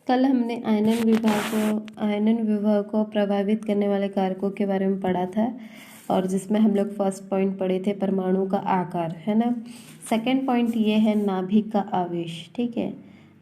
कल हमने आयनन विभव को प्रभावित करने वाले कारकों के बारे में पढ़ा था, और जिसमें हम लोग फर्स्ट पॉइंट पढ़े थे परमाणु का आकार, है ना। सेकंड पॉइंट ये है नाभिक का आवेश, ठीक है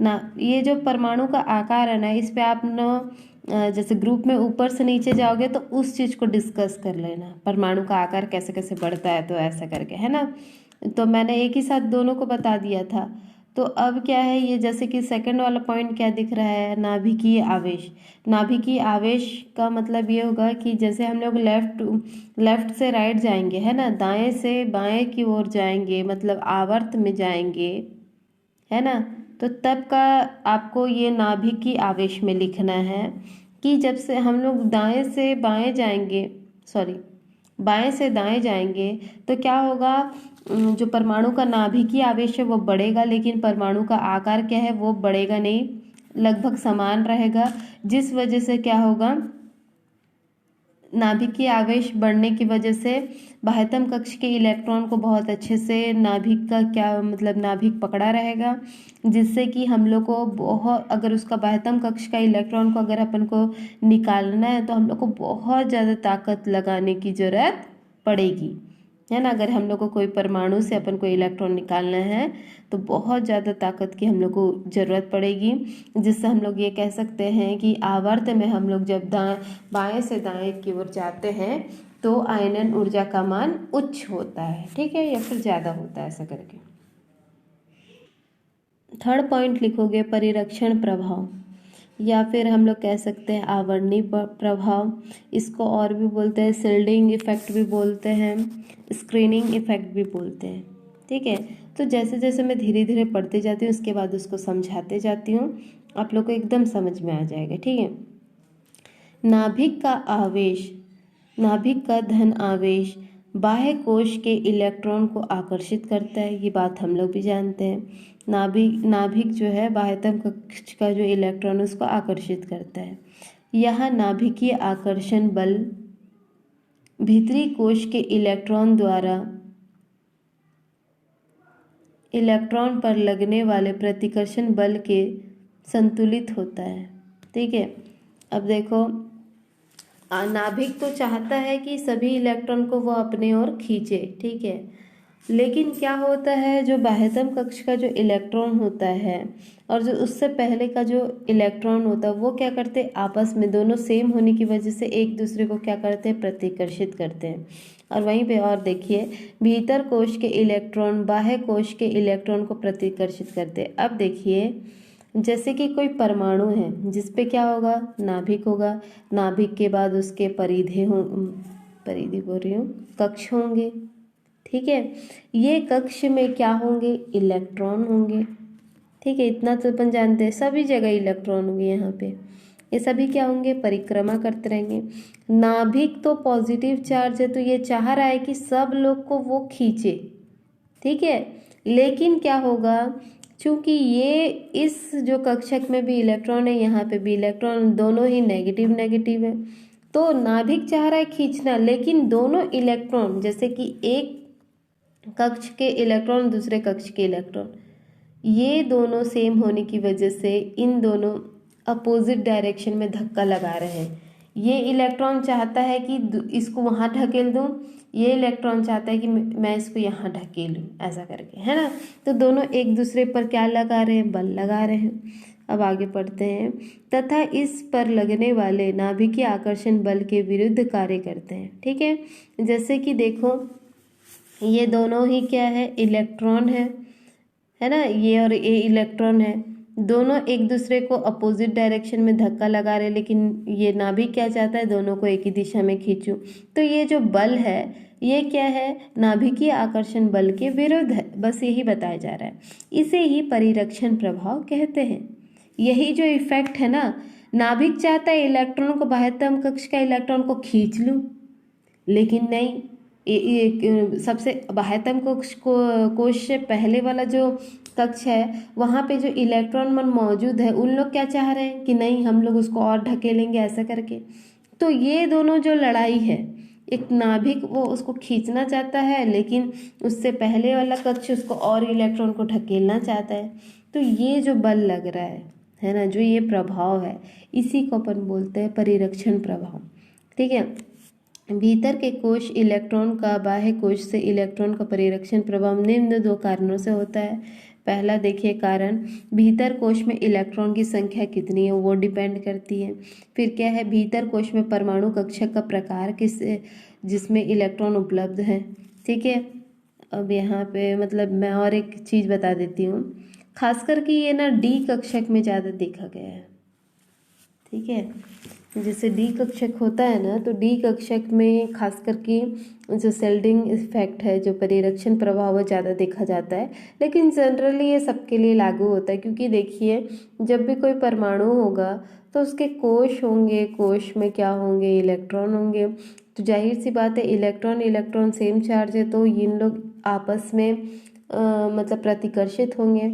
ना। ये जो परमाणु का आकार है ना, इस पे आप न जैसे ग्रुप में ऊपर से नीचे जाओगे तो उस चीज़ को डिस्कस कर लेना, परमाणु का आकार कैसे कैसे बढ़ता है, तो ऐसा करके, है ना। तो मैंने एक ही साथ दोनों को बता दिया था। तो अब क्या है, ये जैसे कि सेकंड वाला पॉइंट क्या दिख रहा है, नाभिकीय आवेश। नाभिकीय आवेश का मतलब ये होगा कि जैसे हम लोग लेफ्ट से राइट जाएंगे, है ना, दाएं से बाएं की ओर जाएंगे, मतलब आवर्त में जाएंगे, है ना। तो तब का आपको ये नाभिकीय आवेश में लिखना है कि जब से हम लोग दाएं से बाएं जाएंगे, सॉरी बाएं से दाएं जाएंगे, तो क्या होगा, जो परमाणु का नाभिकीय आवेश है वो बढ़ेगा, लेकिन परमाणु का आकार क्या है वो बढ़ेगा नहीं, लगभग समान रहेगा। जिस वजह से क्या होगा, नाभिकीय आवेश बढ़ने की वजह से बाह्यतम कक्ष के इलेक्ट्रॉन को बहुत अच्छे से नाभिक का क्या मतलब नाभिक पकड़ा रहेगा, जिससे कि हम लोग को बहुत, अगर उसका बाह्यतम कक्ष का इलेक्ट्रॉन को अगर अपन को निकालना है तो हम लोग को बहुत ज़्यादा ताकत लगाने की ज़रूरत पड़ेगी, है ना। अगर हम लोग को कोई परमाणु से अपन को इलेक्ट्रॉन निकालना है तो बहुत ज़्यादा ताकत की हम लोग को ज़रूरत पड़ेगी, जिससे हम लोग ये कह सकते हैं कि आवर्त में हम लोग जब बाएं से दाएं की ओर जाते हैं तो आयनन ऊर्जा का मान उच्च होता है, ठीक है, या फिर ज़्यादा होता है, ऐसा करके। थर्ड पॉइंट लिखोगे परिरक्षण प्रभाव, या फिर हम लोग कह सकते हैं आवरणीय प्रभाव। इसको और भी बोलते हैं शिल्डिंग इफेक्ट भी बोलते हैं, स्क्रीनिंग इफेक्ट भी बोलते हैं, ठीक है। तो जैसे जैसे मैं धीरे धीरे पढ़ते जाती हूँ उसके बाद उसको समझाते जाती हूँ, आप लोग को एकदम समझ में आ जाएगा, ठीक है। नाभिक का आवेश, नाभिक का धन आवेश बाह्य कोश के इलेक्ट्रॉन को आकर्षित करता है, ये बात हम लोग भी जानते हैं। नाभिक जो है बाह्यतम कक्ष का जो इलेक्ट्रॉन उसको आकर्षित करता है। यह नाभिकीय आकर्षण बल भीतरी कोश के इलेक्ट्रॉन द्वारा इलेक्ट्रॉन पर लगने वाले प्रतिकर्षण बल के संतुलित होता है, ठीक है। अब देखो, नाभिक तो चाहता है कि सभी इलेक्ट्रॉन को वो अपने ओर खींचे, ठीक है, लेकिन क्या होता है, जो बाह्यतम कक्ष का जो इलेक्ट्रॉन होता है और जो उससे पहले का जो इलेक्ट्रॉन होता है वो क्या करते हैं, आपस में दोनों सेम होने की वजह से एक दूसरे को क्या करते हैं, प्रतिकर्षित करते हैं। और वहीं पे और देखिए, भीतर कोश के इलेक्ट्रॉन बाह्य कोश के इलेक्ट्रॉन को प्रतिकर्षित करते हैं। अब देखिए, जैसे कि कोई परमाणु है जिसपे क्या होगा, नाभिक होगा, नाभिक के बाद उसके परिधि बोल रही हूँ, कक्ष होंगे, ठीक है। ये कक्ष में क्या होंगे, इलेक्ट्रॉन होंगे, ठीक है। इतना तो अपन जानते हैं, सभी जगह इलेक्ट्रॉन होंगे यहाँ पे, ये सभी क्या होंगे, परिक्रमा करते रहेंगे। नाभिक तो पॉजिटिव चार्ज है, तो ये चाह रहा है कि सब लोग को वो खींचे, ठीक है। लेकिन क्या होगा, चूंकि ये इस जो कक्षक में भी इलेक्ट्रॉन है, यहाँ पे भी इलेक्ट्रॉन, दोनों ही नेगेटिव नेगेटिव है, तो नाभिक चाह रहा है खींचना, लेकिन दोनों इलेक्ट्रॉन, जैसे कि एक कक्ष के इलेक्ट्रॉन दूसरे कक्ष के इलेक्ट्रॉन, ये दोनों सेम होने की वजह से इन दोनों अपोजिट डायरेक्शन में धक्का लगा रहे हैं। ये इलेक्ट्रॉन चाहता है कि इसको वहाँ ढकेल दूँ, ये इलेक्ट्रॉन चाहता है कि मैं इसको यहाँ ढकेलूँ, ऐसा करके, है ना। तो दोनों एक दूसरे पर क्या लगा रहे हैं, बल लगा रहे हैं। अब आगे पढ़ते हैं, तथा इस पर लगने वाले नाभिकीय आकर्षण बल के विरुद्ध कार्य करते हैं, ठीक है। जैसे कि देखो, ये दोनों ही क्या है, इलेक्ट्रॉन है ना, ये और ये इलेक्ट्रॉन है, दोनों एक दूसरे को अपोजिट डायरेक्शन में धक्का लगा रहे, लेकिन ये नाभिक क्या चाहता है, दोनों को एक ही दिशा में खींचूं। तो ये जो बल है ये क्या है, नाभिकीय आकर्षण बल के विरुद्ध है, बस यही बताया जा रहा है। इसे ही परिरक्षण प्रभाव कहते हैं। यही जो इफेक्ट है ना, नाभिक चाहता है इलेक्ट्रॉन को, बाह्यतम कक्ष का इलेक्ट्रॉन को खींच लूं, लेकिन नहीं, ये सबसे बाह्यतम कोश से पहले वाला जो कक्ष है वहाँ पे जो इलेक्ट्रॉन मन मौजूद है, उन लोग क्या चाह रहे हैं कि नहीं, हम लोग उसको और ढकेलेंगे, ऐसा करके। तो ये दोनों जो लड़ाई है, एक नाभिक वो उसको खींचना चाहता है, लेकिन उससे पहले वाला कक्ष उसको और इलेक्ट्रॉन को ढकेलना चाहता है। तो ये जो बल लग रहा है ना, जो ये प्रभाव है इसी को अपन बोलते हैं परिरक्षण प्रभाव। ठीक है, भीतर के कोश इलेक्ट्रॉन का बाह्य कोश से इलेक्ट्रॉन का परिरक्षण प्रभाव निम्न दो कारणों से होता है। पहला देखिए कारण, भीतर कोश में इलेक्ट्रॉन की संख्या कितनी है वो डिपेंड करती है। फिर क्या है, भीतर कोश में परमाणु कक्षक का प्रकार किस जिसमें इलेक्ट्रॉन उपलब्ध है। ठीक है, अब यहाँ पे मतलब मैं और एक चीज़ बता देती हूँ, खासकर कि ये ना डी कक्षक में ज़्यादा देखा गया है। ठीक है, जैसे डी कक्षक होता है ना, तो डी कक्षक में खासकर कि जो सेल्डिंग इफेक्ट है, जो परिरक्षण प्रभाव वो ज़्यादा देखा जाता है। लेकिन जनरली ये सबके लिए लागू होता है, क्योंकि देखिए जब भी कोई परमाणु होगा तो उसके कोश होंगे, कोश में क्या होंगे, इलेक्ट्रॉन होंगे। तो जाहिर सी बात है इलेक्ट्रॉन इलेक्ट्रॉन सेम चार्ज है, तो इन लोग आपस में मतलब प्रतिकर्षित होंगे,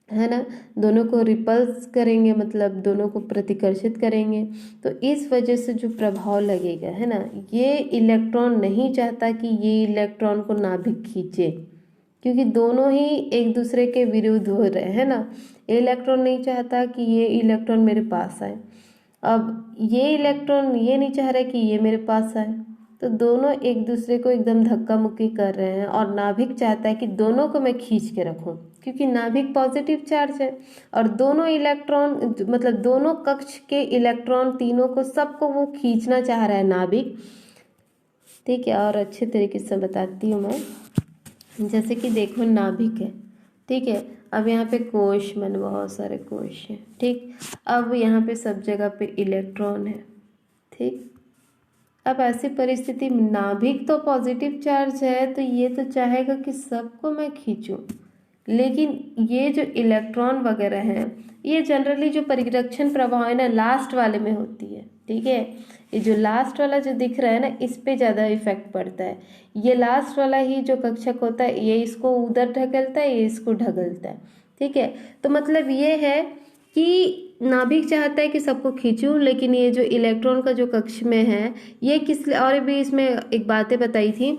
है ना, दोनों को रिपल्स करेंगे, मतलब दोनों को प्रतिकर्षित करेंगे। तो इस वजह से जो प्रभाव लगेगा, है ना, ये इलेक्ट्रॉन नहीं चाहता कि ये इलेक्ट्रॉन को नाभिक खींचे, क्योंकि दोनों ही एक दूसरे के विरुद्ध हो रहे हैं ना। इलेक्ट्रॉन नहीं चाहता कि ये इलेक्ट्रॉन मेरे पास आए, अब ये इलेक्ट्रॉन ये नहीं चाह रहा कि ये मेरे पास आए, तो दोनों एक दूसरे को एकदम धक्का मुक्की कर रहे हैं। और नाभिक चाहता है कि दोनों को मैं खींच के रखूं, क्योंकि नाभिक पॉजिटिव चार्ज है और दोनों इलेक्ट्रॉन मतलब दोनों कक्ष के इलेक्ट्रॉन तीनों को सबको वो खींचना चाह रहा है नाभिक। ठीक है, और अच्छे तरीके से बताती हूँ मैं। जैसे कि देखो नाभिक है, ठीक है, अब यहाँ पे कोश मैंने बहुत सारे कोश हैं। ठीक, अब यहाँ पे सब जगह पे इलेक्ट्रॉन है। ठीक, अब ऐसी परिस्थिति में नाभिक तो पॉजिटिव चार्ज है, तो ये तो चाहेगा कि सबको मैं खींचूं, लेकिन ये जो इलेक्ट्रॉन वगैरह हैं ये जनरली जो परिरक्षण प्रभाव है ना लास्ट वाले में होती है। ठीक है, ये जो लास्ट वाला जो दिख रहा है ना इस पे ज़्यादा इफेक्ट पड़ता है। ये लास्ट वाला ही जो कक्षक होता है ये इसको उधर ढकेलता है, ये इसको ढकेलता है। ठीक है, तो मतलब ये है कि नाभिक चाहता है कि सबको खींचूं, लेकिन ये जो इलेक्ट्रॉन का जो कक्ष में है ये किस, और भी इसमें एक बातें बताई थी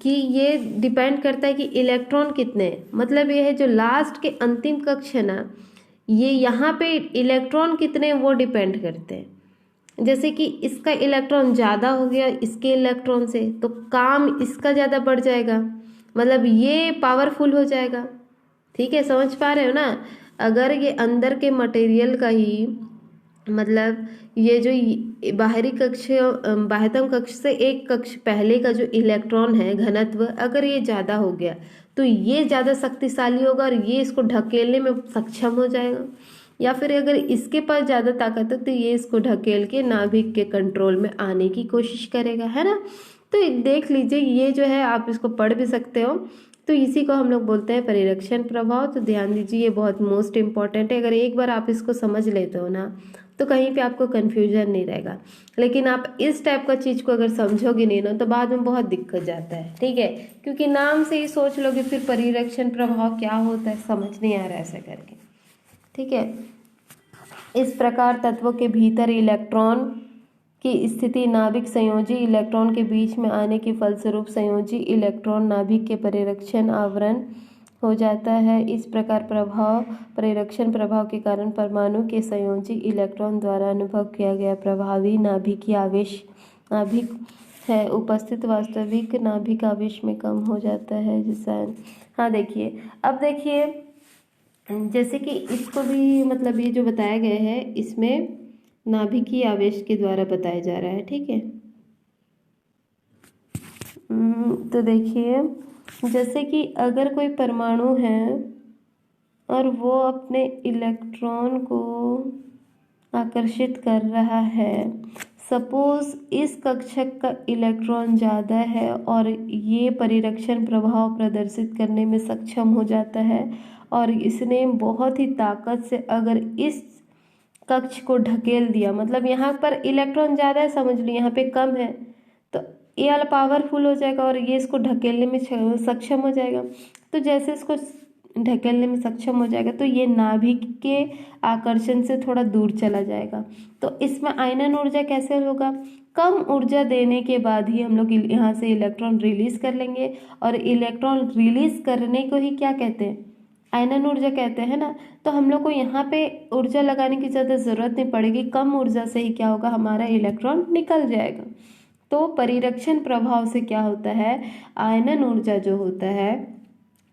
कि ये डिपेंड करता है कि इलेक्ट्रॉन कितने हैं। मतलब ये है जो लास्ट के अंतिम कक्ष है ना, ये यहाँ पे इलेक्ट्रॉन कितने वो डिपेंड करते हैं। जैसे कि इसका इलेक्ट्रॉन ज़्यादा हो गया इसके इलेक्ट्रॉन से, तो काम इसका ज़्यादा बढ़ जाएगा, मतलब ये पावरफुल हो जाएगा। ठीक है, समझ पा रहे हो ना। अगर ये अंदर के मटेरियल का ही मतलब ये जो बाहरी कक्ष बाह्यतम कक्ष से एक कक्ष पहले का जो इलेक्ट्रॉन है घनत्व, अगर ये ज़्यादा हो गया तो ये ज़्यादा शक्तिशाली होगा और ये इसको ढकेलने में सक्षम हो जाएगा। या फिर अगर इसके पास ज़्यादा ताकत है तो ये इसको ढकेल के नाभिक के कंट्रोल में आने की कोशिश करेगा, है ना। तो देख लीजिए ये जो है आप इसको पढ़ भी सकते हो, तो इसी को हम लोग बोलते हैं परिरक्षण प्रभाव। तो ध्यान दीजिए ये बहुत मोस्ट इम्पॉर्टेंट है। अगर एक बार आप इसको समझ लेते हो ना तो कहीं पे आपको कन्फ्यूजन नहीं रहेगा। लेकिन आप इस टाइप का चीज़ को अगर समझोगे नहीं ना तो बाद में बहुत दिक्कत जाता है। ठीक है, क्योंकि नाम से ही सोच लोगे फिर परिरक्षण प्रभाव क्या होता है समझ नहीं आ रहा ऐसा करके। ठीक है, इस प्रकार तत्वों के भीतर इलेक्ट्रॉन की स्थिति नाभिक संयोजी इलेक्ट्रॉन के बीच में आने के फलस्वरूप संयोजी इलेक्ट्रॉन नाभिक के परिरक्षण आवरण हो जाता है। इस प्रकार परिरक्षण प्रभाव के कारण परमाणु के संयोजी इलेक्ट्रॉन द्वारा अनुभव किया गया प्रभावी नाभिकीय आवेश नाभिक है उपस्थित वास्तविक नाभिक आवेश में कम हो जाता है। जिससे हाँ देखिए, अब देखिए जैसे कि इसको भी मतलब ये जो बताया गया है इसमें नाभिकीय आवेश के द्वारा बताया जा रहा है। ठीक है, तो देखिए जैसे कि अगर कोई परमाणु है और वो अपने इलेक्ट्रॉन को आकर्षित कर रहा है, सपोज इस कक्षक का इलेक्ट्रॉन ज़्यादा है और ये परिरक्षण प्रभाव प्रदर्शित करने में सक्षम हो जाता है, और इसने बहुत ही ताकत से अगर इस कक्ष को ढकेल दिया, मतलब यहाँ पर इलेक्ट्रॉन ज़्यादा है समझ लो, यहाँ पे कम है, तो ये वाला पावरफुल हो जाएगा और ये इसको ढकेलने में सक्षम हो जाएगा। तो जैसे इसको ढकेलने में सक्षम हो जाएगा तो ये नाभिक के आकर्षण से थोड़ा दूर चला जाएगा। तो इसमें आयनन ऊर्जा कैसे होगा, कम ऊर्जा देने के बाद ही हम लोग यहाँ से इलेक्ट्रॉन रिलीज कर लेंगे, और इलेक्ट्रॉन रिलीज करने को ही क्या कहते हैं, आयनन ऊर्जा कहते हैं ना, तो हम लोग को यहाँ पे ऊर्जा लगाने की ज़्यादा ज़रूरत नहीं पड़ेगी, कम ऊर्जा से ही क्या होगा, हमारा इलेक्ट्रॉन निकल जाएगा। तो परिरक्षण प्रभाव से क्या होता है, आयनन ऊर्जा जो होता है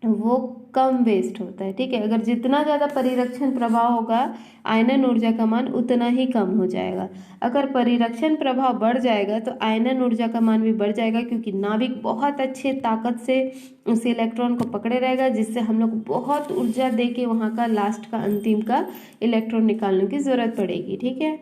वो कम वेस्ट होता है। ठीक है, अगर जितना ज़्यादा परिरक्षण प्रभाव होगा आयनन ऊर्जा का मान उतना ही कम हो जाएगा। अगर परिरक्षण प्रभाव बढ़ जाएगा तो आयनन ऊर्जा का मान भी बढ़ जाएगा, क्योंकि नाभिक बहुत अच्छे ताकत से उस इलेक्ट्रॉन को पकड़े रहेगा, जिससे हम लोग बहुत ऊर्जा दे के वहाँ का लास्ट का अंतिम का इलेक्ट्रॉन निकालने की ज़रूरत पड़ेगी। ठीक है।